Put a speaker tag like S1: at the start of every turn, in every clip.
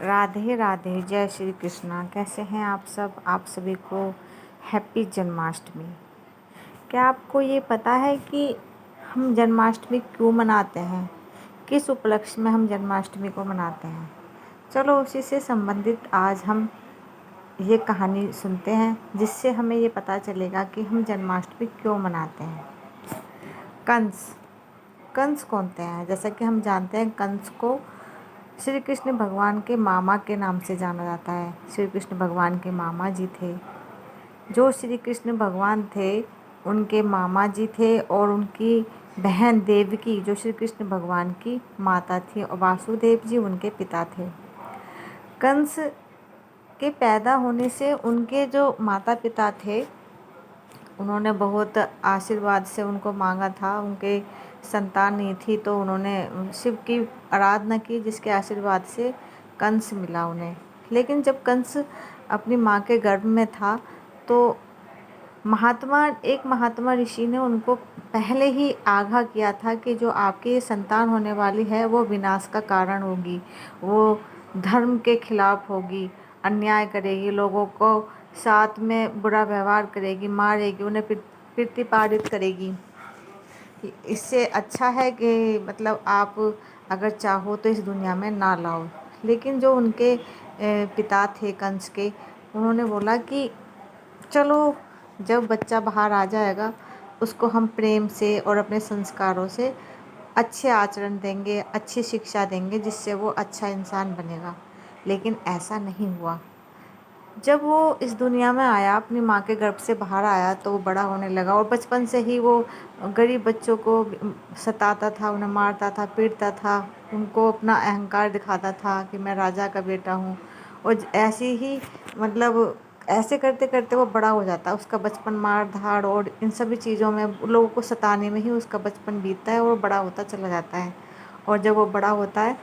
S1: राधे राधे, जय श्री कृष्णा। कैसे हैं आप सब? आप सभी को हैप्पी जन्माष्टमी। क्या आपको ये पता है कि हम जन्माष्टमी क्यों मनाते हैं? किस उपलक्ष्य में हम जन्माष्टमी को मनाते हैं? चलो उसी से संबंधित आज हम ये कहानी सुनते हैं, जिससे हमें ये पता चलेगा कि हम जन्माष्टमी क्यों मनाते हैं। कंस कंस कौन थे हैं? जैसा कि हम जानते हैं, कंस को श्री कृष्ण भगवान के मामा के नाम से जाना जाता है। श्री कृष्ण भगवान के मामा जी थे। जो श्री कृष्ण भगवान थे, उनके मामा जी थे, और उनकी बहन देवकी जो श्री कृष्ण भगवान की माता थी, और वासुदेव जी उनके पिता थे। कंस के पैदा होने से उनके जो माता पिता थे, उन्होंने बहुत आशीर्वाद से उनको मांगा था। उनके संतान नहीं थी, तो उन्होंने शिव की आराधना की, जिसके आशीर्वाद से कंस मिला उन्हें। लेकिन जब कंस अपनी माँ के गर्भ में था, तो एक महात्मा ऋषि ने उनको पहले ही आगाह किया था कि जो आपकी ये संतान होने वाली है, वो विनाश का कारण होगी, वो धर्म के खिलाफ होगी, अन्याय करेगी, लोगों को साथ में बुरा व्यवहार करेगी, मारेगी, उन्हें प्रतिपादित करेगी। इससे अच्छा है कि मतलब आप अगर चाहो तो इस दुनिया में ना लाओ। लेकिन जो उनके पिता थे कंस के, उन्होंने बोला कि चलो, जब बच्चा बाहर आ जाएगा, उसको हम प्रेम से और अपने संस्कारों से अच्छे आचरण देंगे, अच्छी शिक्षा देंगे, जिससे वो अच्छा इंसान बनेगा। लेकिन ऐसा नहीं हुआ। जब वो इस दुनिया में आया, अपनी माँ के गर्भ से बाहर आया, तो वो बड़ा होने लगा, और बचपन से ही वो गरीब बच्चों को सताता था, उन्हें मारता था, पीटता था, उनको अपना अहंकार दिखाता था कि मैं राजा का बेटा हूँ। और ऐसे ही मतलब ऐसे करते करते वो बड़ा हो जाता है। उसका बचपन मार धाड़ और इन सभी चीज़ों में, लोगों को सताने में ही उसका बचपन बीतता है, और बड़ा होता चला जाता है। और जब वो बड़ा होता है,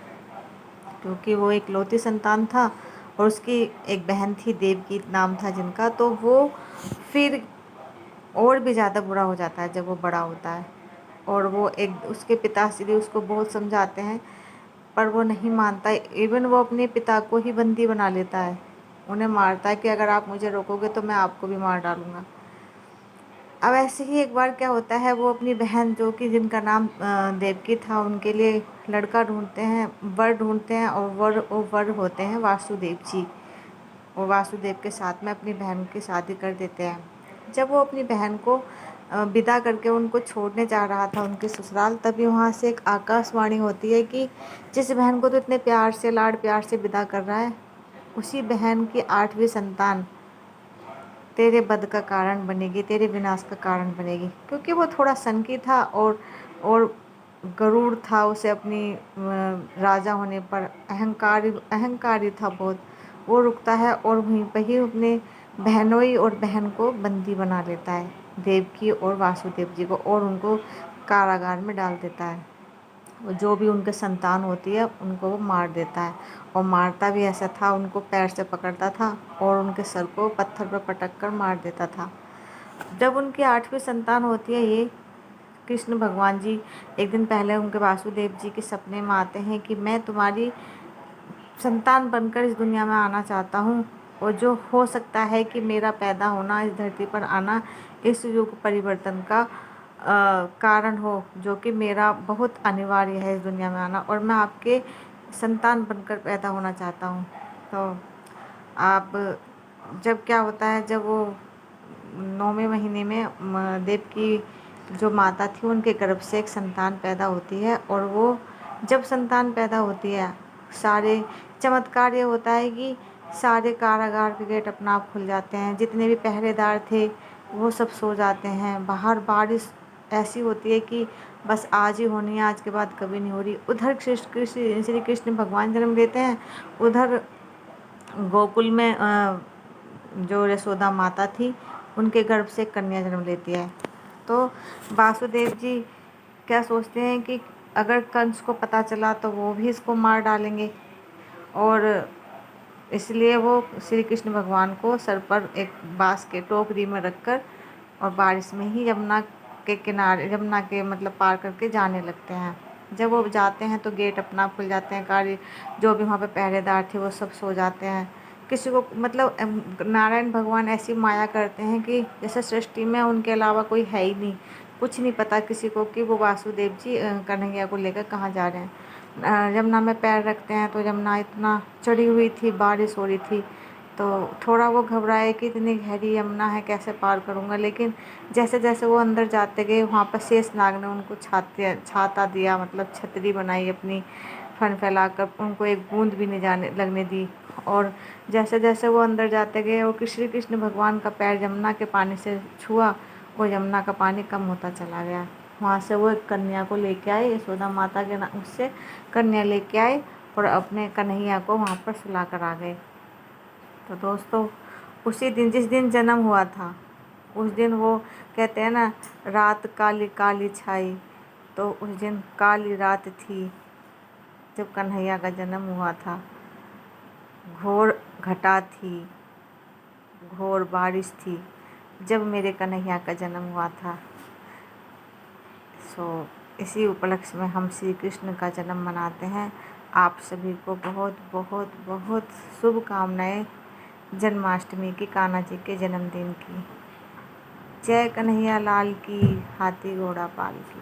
S1: क्योंकि वो एक लौती संतान था, और उसकी एक बहन थी, देवकी नाम था जिनका, तो वो फिर और भी ज़्यादा बुरा हो जाता है जब वो बड़ा होता है। और वो एक उसके पिताश्री उसको बहुत समझाते हैं, पर वो नहीं मानता है। इवन वो अपने पिता को ही बंदी बना लेता है, उन्हें मारता है कि अगर आप मुझे रोकोगे तो मैं आपको भी मार डालूँगा। अब ऐसे ही एक बार क्या होता है, वो अपनी बहन, जो कि जिनका नाम देवकी था, उनके लिए लड़का ढूंढते हैं, वर ढूंढते हैं, और वर होते हैं वासुदेव जी। और वासुदेव के साथ में अपनी बहन की शादी कर देते हैं। जब वो अपनी बहन को विदा करके उनको छोड़ने जा रहा था उनके ससुराल, तभी वहाँ से एक आकाशवाणी होती है कि जिस बहन को तो इतने प्यार से, लाड प्यार से विदा कर रहा है, उसी बहन की 8वीं संतान तेरे वध का कारण बनेगी, तेरे विनाश का कारण बनेगी। क्योंकि वो थोड़ा सनकी था, और गरूर था उसे अपनी राजा होने पर, अहंकारी था बहुत। वो रुकता है और वहीं पर ही अपने बहनोई और बहन को बंदी बना लेता है, देवकी और वासुदेव जी को, और उनको कारागार में डाल देता है। जो भी उनके संतान होती है उनको वो मार देता है, और मारता भी ऐसा था, उनको पैर से पकड़ता था और उनके सर को पत्थर पर पटक कर मार देता था। जब उनकी 8वीं संतान होती है, ये कृष्ण भगवान जी एक दिन पहले उनके वासुदेव जी के सपने में आते हैं कि मैं तुम्हारी संतान बनकर इस दुनिया में आना चाहता हूँ, और जो हो सकता है कि मेरा पैदा होना, इस धरती पर आना, इस युग परिवर्तन का कारण हो, जो कि मेरा बहुत अनिवार्य है इस दुनिया में आना, और मैं आपके संतान बनकर पैदा होना चाहता हूँ। तो आप जब क्या होता है, जब वो 9वें महीने में देव की जो माता थी, उनके गर्भ से एक संतान पैदा होती है, और वो जब संतान पैदा होती है, सारे चमत्कार ये होता है कि सारे कारागार के गेट अपना आप खुल जाते हैं, जितने भी पहरेदार थे वो सब सो जाते हैं, बाहर बारिश ऐसी होती है कि बस आज ही होनी है, आज के बाद कभी नहीं हो रही। उधर श्री कृष्ण भगवान जन्म लेते हैं, उधर गोकुल में जो यशोदा माता थी, उनके गर्भ से कन्या जन्म लेती है। तो वासुदेव जी क्या सोचते हैं कि अगर कंस को पता चला तो वो भी इसको मार डालेंगे, और इसलिए वो श्री कृष्ण भगवान को सर पर एक बांस के टोकरी में रखकर, और बारिश में ही यमुना के किनारे, यमुना के मतलब पार करके जाने लगते हैं। जब वो जाते हैं तो गेट अपना खुल जाते हैं, कार्य जो भी वहाँ पे पहरेदार थे वो सब सो जाते हैं। किसी को मतलब नारायण भगवान ऐसी माया करते हैं कि जैसे सृष्टि में उनके अलावा कोई है ही नहीं, कुछ नहीं पता किसी को कि वो वासुदेव जी कन्हैया को लेकर कहाँ जा रहे हैं। यमुना में पैर रखते हैं तो यमुना इतना चढ़ी हुई थी, बारिश हो रही थी, तो थोड़ा वो घबराए कि इतनी गहरी यमुना है, कैसे पार करूँगा। लेकिन जैसे जैसे वो अंदर जाते गए वहाँ पर शेषनाग ने उनको छाता दिया, मतलब छतरी बनाई अपनी, फन फैलाकर, उनको एक बूंद भी नहीं जाने लगने दी। और जैसे जैसे वो अंदर जाते गए और श्री कृष्ण भगवान का पैर यमुना के पानी से छुआ, वो यमुना का पानी कम होता चला गया। वहाँ से वो एक कन्या को लेके आए, यशोदा माता के नाम उससे कन्या लेके आए और अपने कन्हैया को वहाँ पर सुला कर आ गए। तो दोस्तों, उसी दिन जिस दिन जन्म हुआ था, उस दिन वो कहते हैं ना, रात काली काली छाई, तो उस दिन काली रात थी जब कन्हैया का जन्म हुआ था। घोर घटा थी, घोर बारिश थी जब मेरे कन्हैया का जन्म हुआ था। इसी उपलक्ष्य में हम श्री कृष्ण का जन्म मनाते हैं। आप सभी को बहुत बहुत बहुत शुभकामनाएं जन्माष्टमी की, कान्हा जी के जन्मदिन की। जय कन्हैया लाल की, हाथी घोड़ा पाल की।